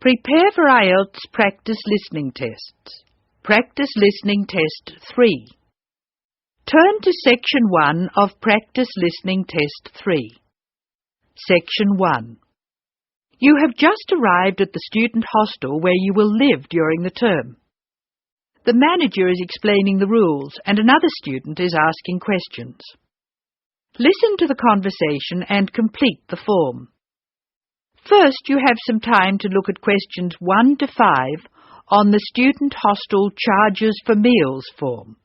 Prepare for Ielts practice listening tests. Practice listening test 3. Turn to Section 1 of Practice Listening Test 3. Section 1. You have just arrived at the student hostel where you will live during the term. The manager is explaining the rules and another student is asking questions. Listen to the conversation and complete the form. First, you have some time to look at questions 1 to 5 on the Student Hostel Charges for Meals form.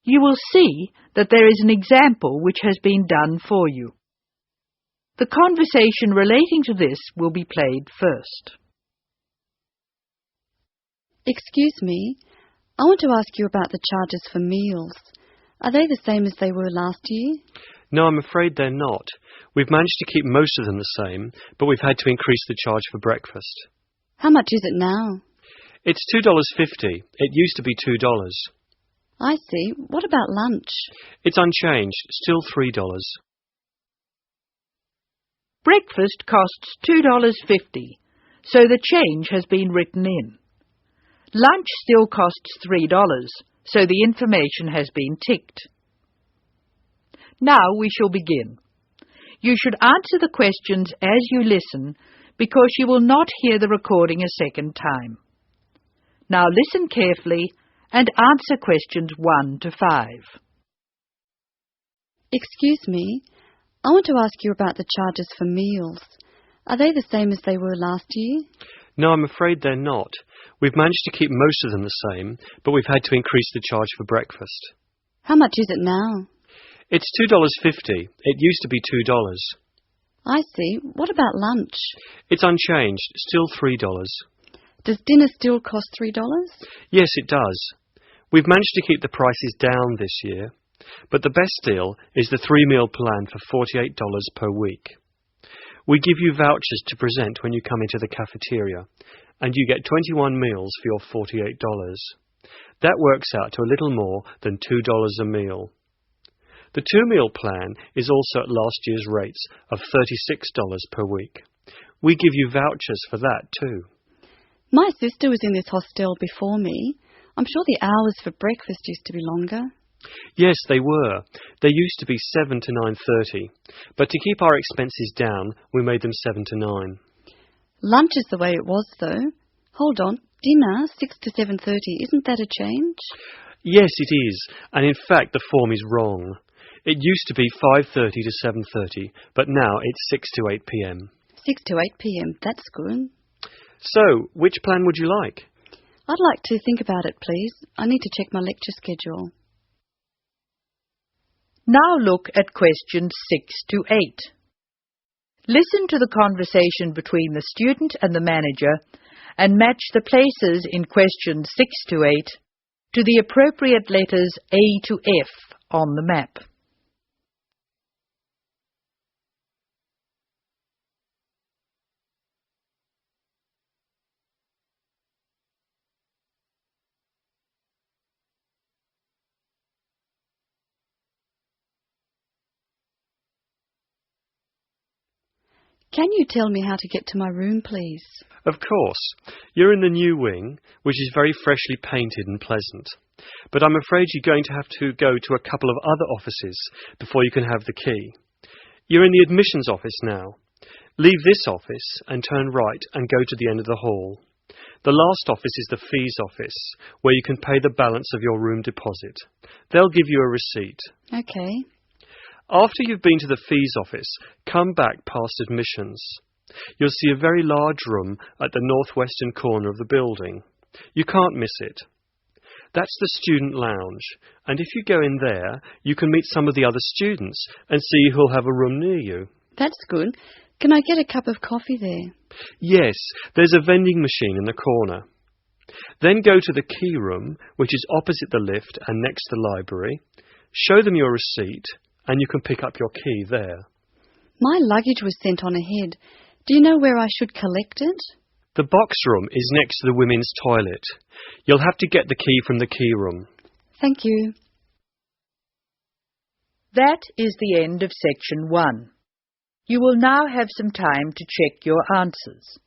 You will see that there is an example which has been done for you. The conversation relating to this will be played first. Excuse me, I want to ask you about the charges for meals. Are they the same as they were last year? No, I'm afraid they're not. We've managed to keep most of them the same, but we've had to increase the charge for breakfast. How much is it now? It's $2.50. It used to be $2. I see. What about lunch? It's unchanged, still $3. Breakfast costs $2.50, so the change has been written in. Lunch still costs $3, so the information has been ticked. Now we shall begin. You should answer the questions as you listen, because you will not hear the recording a second time. Now listen carefully and answer questions 1 to 5. Excuse me, I want to ask you about the charges for meals. Are they the same as they were last year? No, I'm afraid they're not. We've managed to keep most of them the same, but we've had to increase the charge for breakfast. How much is it now? It's $2.50. It used to be $2. I see. What about lunch? It's unchanged, still $3. Does dinner still cost $3? Yes, it does. We've managed to keep the prices down this year, but the best deal is the 3-meal plan for $48 per week. We give you vouchers to present when you come into the cafeteria, and you get 21 meals for your $48. That works out to a little more than $2 a meal. The 2-meal plan is also at last year's rates of $36 per week. We give you vouchers for that too. My sister was in this hostel before me. I'm sure the hours for breakfast used to be longer. Yes, they were. They used to be 7 to 9:30, but to keep our expenses down, we made them 7 to 9. Lunch is the way it was, though. Hold on, dinner, 6 to 7:30, isn't that a change? Yes, it is, and in fact the form is wrong. It used to be 5:30 to 7:30, but now it's 6 to 8 p.m. 6 to 8 p.m, that's good. So, which plan would you like? I'd like to think about it, please. I need to check my lecture schedule. Now look at questions 6 to 8. Listen to the conversation between the student and the manager and match the places in questions 6 to 8 to the appropriate letters A to F on the map. Can you tell me how to get to my room, please? Of course. You're in the new wing, which is very freshly painted and pleasant. But I'm afraid you're going to have to go to a couple of other offices before you can have the key. You're in the admissions office now. Leave this office and turn right and go to the end of the hall. The last office is the fees office, where you can pay the balance of your room deposit. They'll give you a receipt. Okay. After you've been to the fees office, come back past admissions. You'll see a very large room at the northwestern corner of the building. You can't miss it. That's the student lounge, and if you go in there, you can meet some of the other students and see who'll have a room near you. That's good. Can I get a cup of coffee there? Yes, there's a vending machine in the corner. Then go to the key room, which is opposite the lift and next to the library. Show them your receipt, and you can pick up your key there. My luggage was sent on ahead. Do you know where I should collect it? The box room is next to the women's toilet. You'll have to get the key from the key room. Thank you. That is the end of section 1. You will now have some time to check your answers.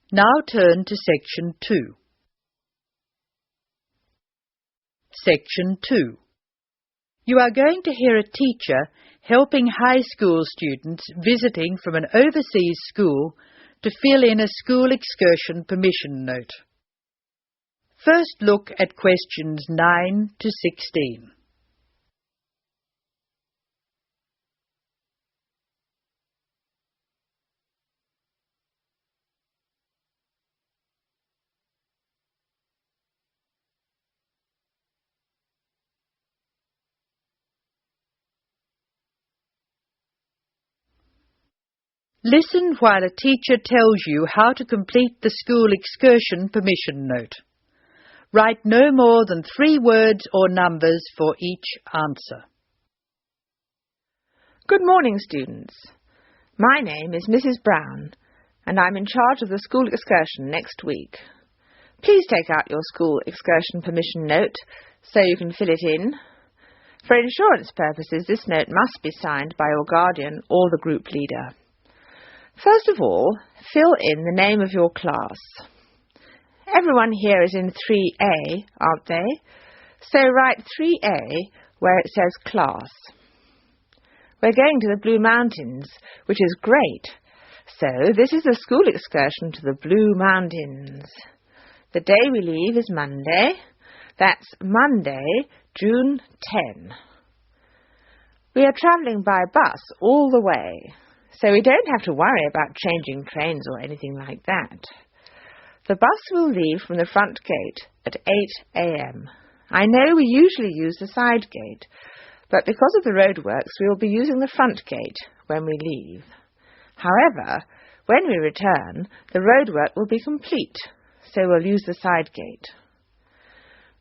Now turn to section 2. Section 2. You are going to hear a teacher helping high school students visiting from an overseas school to fill in a school excursion permission note. First look at questions 9 to 16. Listen while a teacher tells you how to complete the school excursion permission note. Write no more than 3 words or numbers for each answer. Good morning, students. My name is Mrs. Brown, and I'm in charge of the school excursion next week. Please take out your school excursion permission note so you can fill it in. For insurance purposes, this note must be signed by your guardian or the group leader. First of all, fill in the name of your class. Everyone here is in 3A, aren't they? So write 3A where it says class. We're going to the Blue Mountains, which is great. So this is the school excursion to the Blue Mountains. The day we leave is Monday. That's Monday, June 10. We are travelling by bus all the way, so we don't have to worry about changing trains or anything like that. The bus will leave from the front gate at 8 a.m. I know we usually use the side gate, but because of the roadworks we will be using the front gate when we leave. However, when we return, the roadwork will be complete, so we'll use the side gate.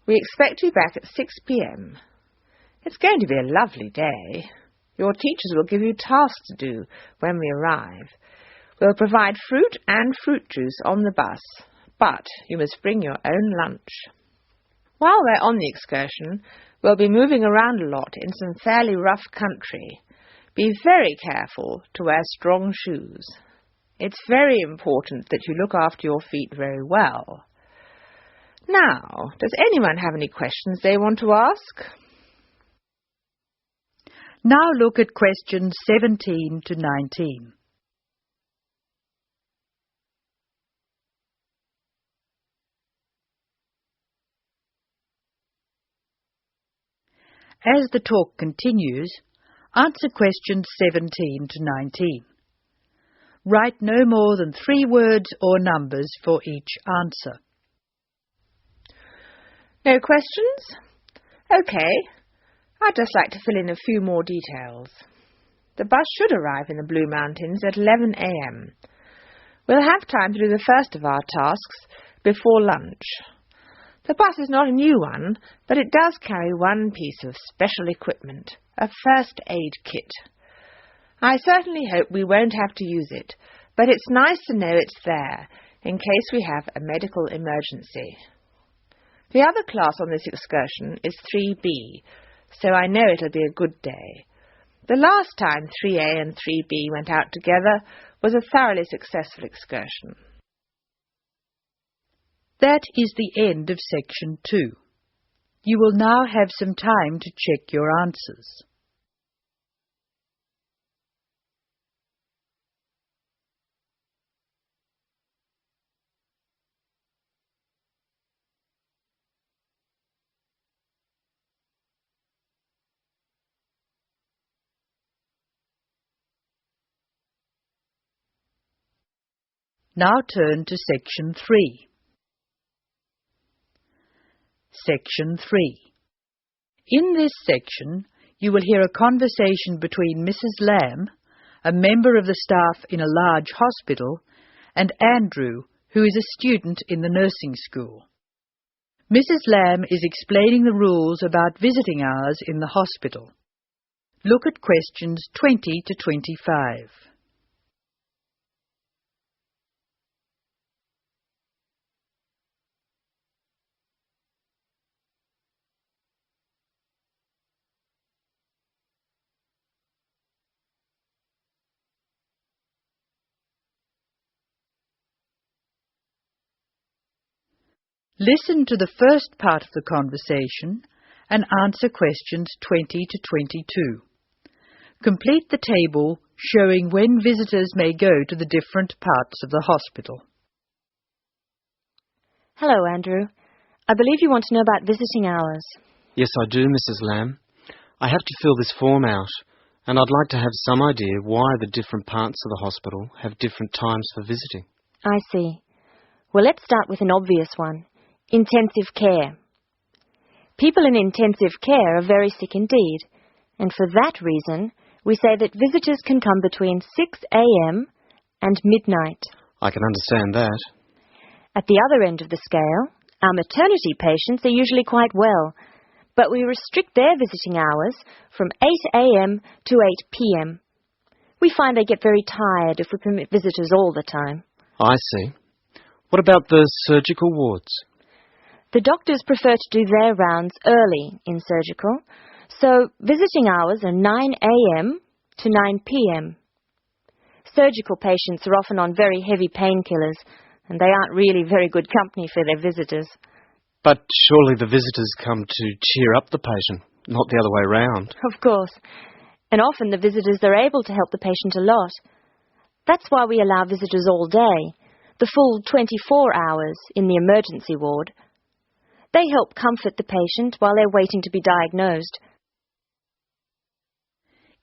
We expect to be back at 6 p.m. It's going to be a lovely day. Your teachers will give you tasks to do when we arrive. We'll provide fruit and fruit juice on the bus, but you must bring your own lunch. While we're on the excursion, we'll be moving around a lot in some fairly rough country. Be very careful to wear strong shoes. It's very important that you look after your feet very well. Now, does anyone have any questions they want to ask? Now look at questions 17 to 19. As the talk continues, answer questions 17 to 19. Write no more than 3 words or numbers for each answer. No questions? OK. I'd just like to fill in a few more details. The bus should arrive in the Blue Mountains at 11 a.m. We'll have time to do the first of our tasks before lunch. The bus is not a new one, but it does carry one piece of special equipment, a first aid kit. I certainly hope we won't have to use it, but it's nice to know it's there in case we have a medical emergency. The other class on this excursion is 3B, so I know it'll be a good day. The last time 3A and 3B went out together was a thoroughly successful excursion. That is the end of section 2. You will now have some time to check your answers. Now turn to Section 3. Section 3. In this section, you will hear a conversation between Mrs. Lamb, a member of the staff in a large hospital, and Andrew, who is a student in the nursing school. Mrs. Lamb is explaining the rules about visiting hours in the hospital. Look at questions 20 to 25. Listen to the first part of the conversation and answer questions 20 to 22. Complete the table showing when visitors may go to the different parts of the hospital. Hello, Andrew. I believe you want to know about visiting hours. Yes, I do, Mrs. Lamb. I have to fill this form out, and I'd like to have some idea why the different parts of the hospital have different times for visiting. I see. Well, let's start with an obvious one. Intensive care. People in intensive care are very sick indeed, and for that reason, we say that visitors can come between 6 a.m. and midnight. I can understand that. At the other end of the scale, our maternity patients are usually quite well, but we restrict their visiting hours from 8 a.m. to 8 p.m. We find they get very tired if we permit visitors all the time. I see. What about the surgical wards? The doctors prefer to do their rounds early in surgical, so visiting hours are 9 a.m. to 9 p.m. Surgical patients are often on very heavy painkillers, and they aren't really very good company for their visitors. But surely the visitors come to cheer up the patient, not the other way round. Of course. And often the visitors are able to help the patient a lot. That's why we allow visitors all day, the full 24 hours in the emergency ward. They help comfort the patient while they're waiting to be diagnosed.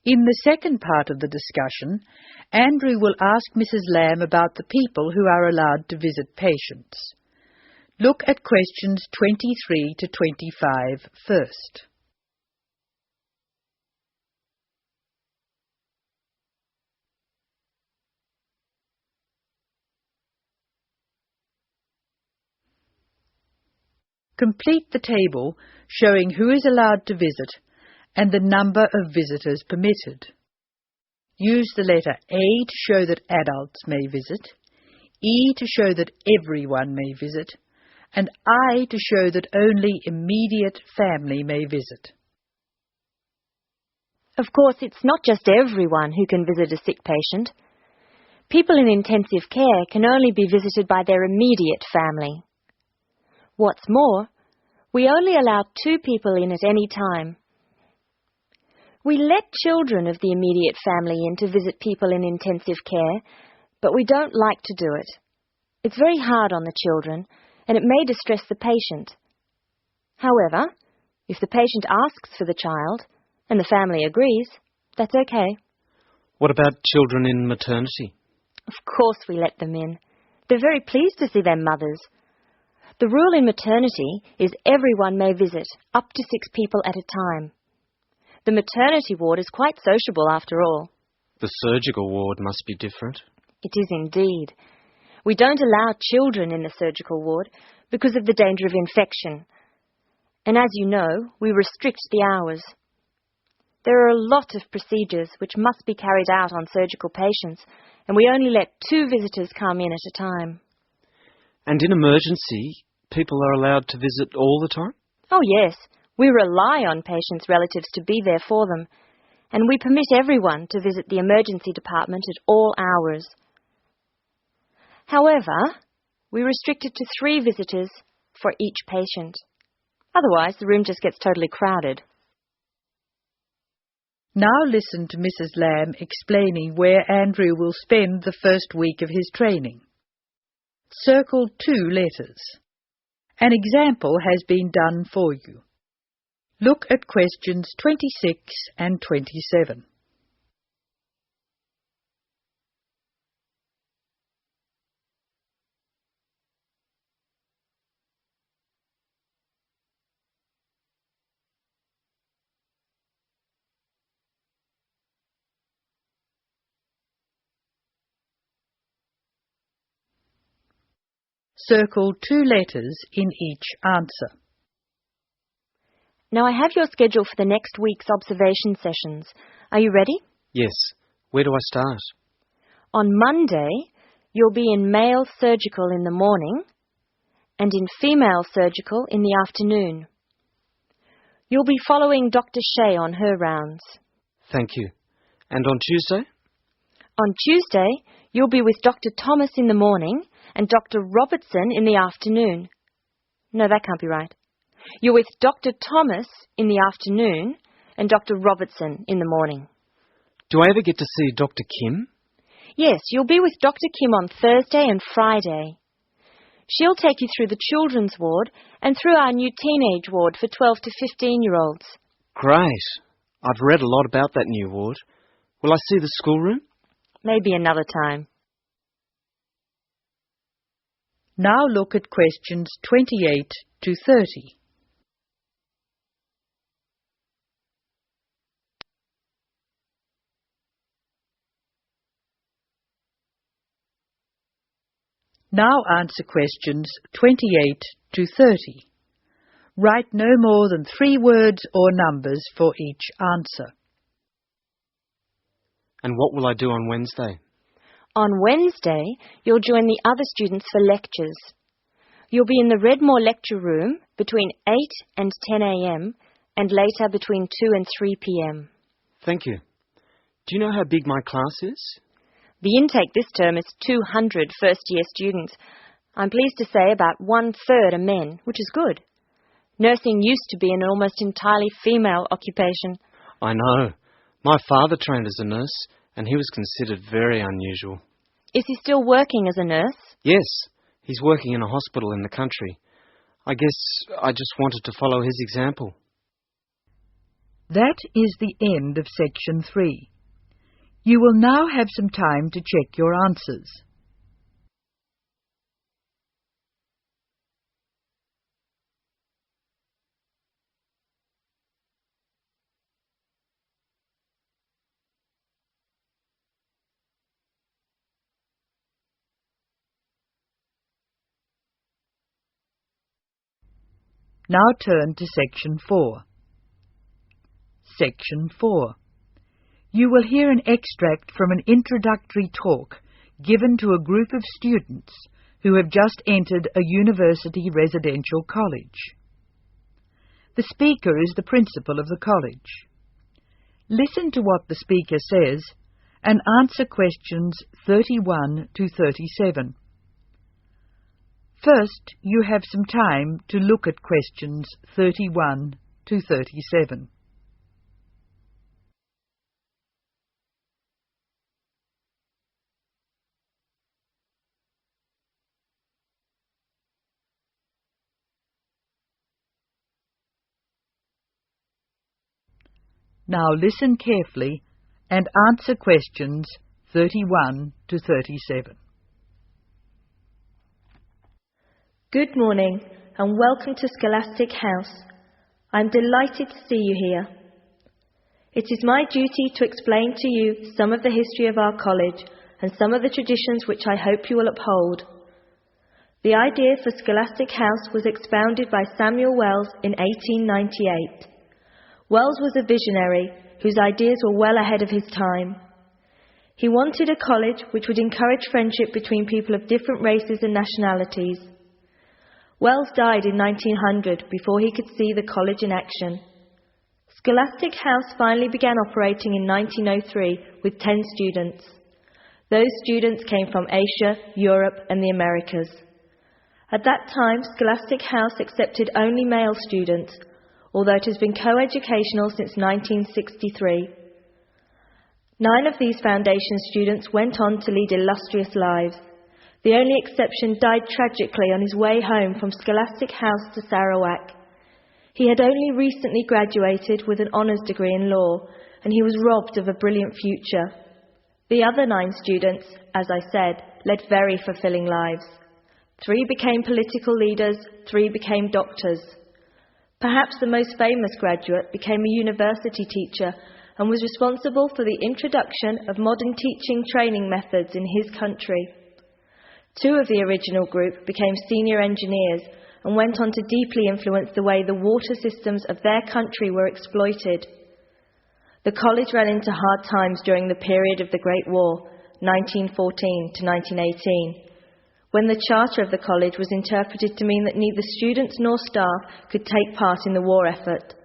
In the second part of the discussion, Andrew will ask Mrs. Lamb about the people who are allowed to visit patients. Look at questions 23 to 25 first. Complete the table showing who is allowed to visit and the number of visitors permitted. Use the letter A to show that adults may visit, E to show that everyone may visit, and I to show that only immediate family may visit. Of course, it's not just everyone who can visit a sick patient. People in intensive care can only be visited by their immediate family. What's more, we only allow 2 people in at any time. We let children of the immediate family in to visit people in intensive care, but we don't like to do it. It's very hard on the children, and it may distress the patient. However, if the patient asks for the child, and the family agrees, that's okay. What about children in maternity? Of course we let them in. They're very pleased to see their mothers. The rule in maternity is everyone may visit, up to 6 people at a time. The maternity ward is quite sociable after all. The surgical ward must be different. It is indeed. We don't allow children in the surgical ward because of the danger of infection. And as you know, we restrict the hours. There are a lot of procedures which must be carried out on surgical patients, and we only let 2 visitors come in at a time. And in emergency, people are allowed to visit all the time? Oh yes, we rely on patients' relatives to be there for them, and we permit everyone to visit the emergency department at all hours. However, we restrict it to 3 visitors for each patient. Otherwise, the room just gets totally crowded. Now listen to Mrs. Lamb explaining where Andrew will spend the first week of his training. Circle 2 letters. An example has been done for you. Look at questions 26 and 27. Circle 2 letters in each answer. Now I have your schedule for the next week's observation sessions. Are you ready? Yes. Where do I start? On Monday, you'll be in male surgical in the morning and in female surgical in the afternoon. You'll be following Dr. Shea on her rounds. Thank you. And on Tuesday? On Tuesday, you'll be with Dr. Thomas in the morning and Dr. Robertson in the afternoon. No, that can't be right. You're with Dr. Thomas in the afternoon and Dr. Robertson in the morning. Do I ever get to see Dr. Kim? Yes, you'll be with Dr. Kim on Thursday and Friday. She'll take you through the children's ward and through our new teenage ward for 12 to 15-year-olds. Great. I've read a lot about that new ward. Will I see the schoolroom? Maybe another time. Now look at questions 28 to 30. Now answer questions 28 to 30. Write no more than 3 words or numbers for each answer. And what will I do on Wednesday? On Wednesday, you'll join the other students for lectures. You'll be in the Redmore lecture room between 8 and 10 a.m. and later between 2 and 3 p.m. Thank you. Do you know how big my class is? The intake this term is 200 first-year students. I'm pleased to say about 1/3 are men, which is good. Nursing used to be an almost entirely female occupation. I know. My father trained as a nurse, and he was considered very unusual. Is he still working as a nurse? Yes, he's working in a hospital in the country. I guess I just wanted to follow his example. That is the end of section 3. You will now have some time to check your answers. Now turn to section 4. Section 4. You will hear an extract from an introductory talk given to a group of students who have just entered a university residential college. The speaker is the principal of the college. Listen to what the speaker says and answer questions 31 to 37. First, you have some time to look at questions 31 to 37. Now listen carefully and answer questions 31 to 37. Good morning and welcome to Scholastic House. I'm delighted to see you here. It is my duty to explain to you some of the history of our college and some of the traditions which I hope you will uphold. The idea for Scholastic House was expounded by Samuel Wells in 1898. Wells was a visionary whose ideas were well ahead of his time. He wanted a college which would encourage friendship between people of different races and nationalities. Wells died in 1900 before he could see the college in action. Scholastic House finally began operating in 1903 with 10 students. Those students came from Asia, Europe and the Americas. At that time, Scholastic House accepted only male students, although it has been co-educational since 1963. 9 of these foundation students went on to lead illustrious lives. The only exception died tragically on his way home from Scholastic House to Sarawak. He had only recently graduated with an honours degree in law, and he was robbed of a brilliant future. The other 9 students, as I said, led very fulfilling lives. 3 became political leaders, 3 became doctors. Perhaps the most famous graduate became a university teacher and was responsible for the introduction of modern teaching training methods in his country. Two of the original group became senior engineers and went on to deeply influence the way the water systems of their country were exploited. The college ran into hard times during the period of the Great War, 1914 to 1918, when the charter of the college was interpreted to mean that neither students nor staff could take part in the war effort.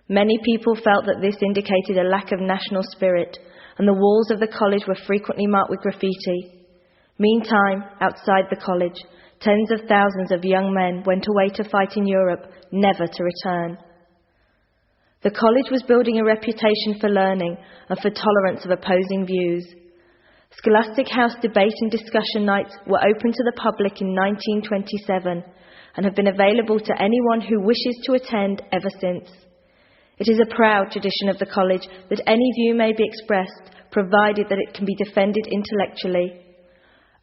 Many people felt that this indicated a lack of national spirit, and the walls of the college were frequently marked with graffiti. Meantime, outside the college, tens of thousands of young men went away to fight in Europe, never to return. The college was building a reputation for learning and for tolerance of opposing views. Scholastic House debate and discussion nights were open to the public in 1927 and have been available to anyone who wishes to attend ever since. It is a proud tradition of the college that any view may be expressed, provided that it can be defended intellectually.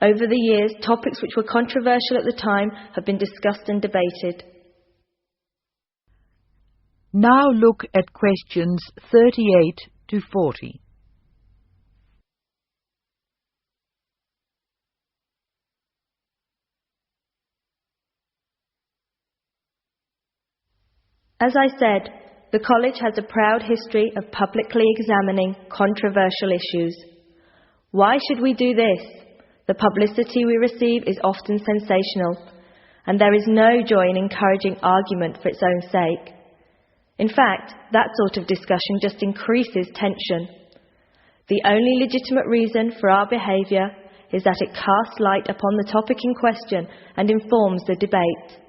Over the years, topics which were controversial at the time have been discussed and debated. Now look at questions 38 to 40. As I said, the college has a proud history of publicly examining controversial issues. Why should we do this? The publicity we receive is often sensational, and there is no joy in encouraging argument for its own sake. In fact, that sort of discussion just increases tension. The only legitimate reason for our behaviour is that it casts light upon the topic in question and informs the debate.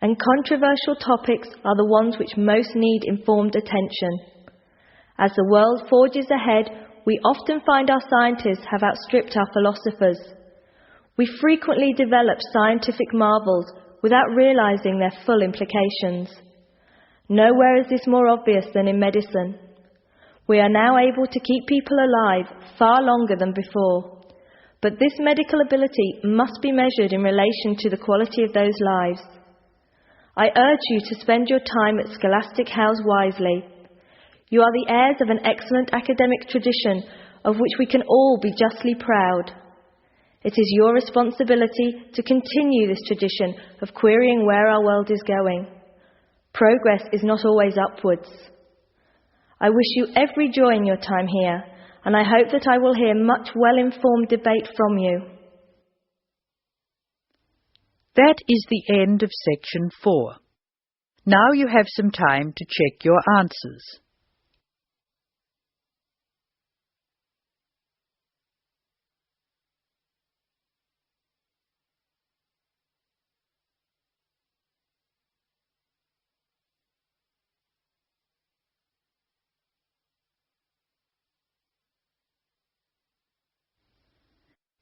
And controversial topics are the ones which most need informed attention. As the world forges ahead, we often find our scientists have outstripped our philosophers. We frequently develop scientific marvels without realizing their full implications. Nowhere is this more obvious than in medicine. We are now able to keep people alive far longer than before. But this medical ability must be measured in relation to the quality of those lives. I urge you to spend your time at Scholastic House wisely. You are the heirs of an excellent academic tradition of which we can all be justly proud. It is your responsibility to continue this tradition of querying where our world is going. Progress is not always upwards. I wish you every joy in your time here, and I hope that I will hear much well-informed debate from you. That is the end of section 4. Now you have some time to check your answers.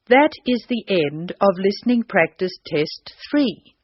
That is the end of listening practice test 3.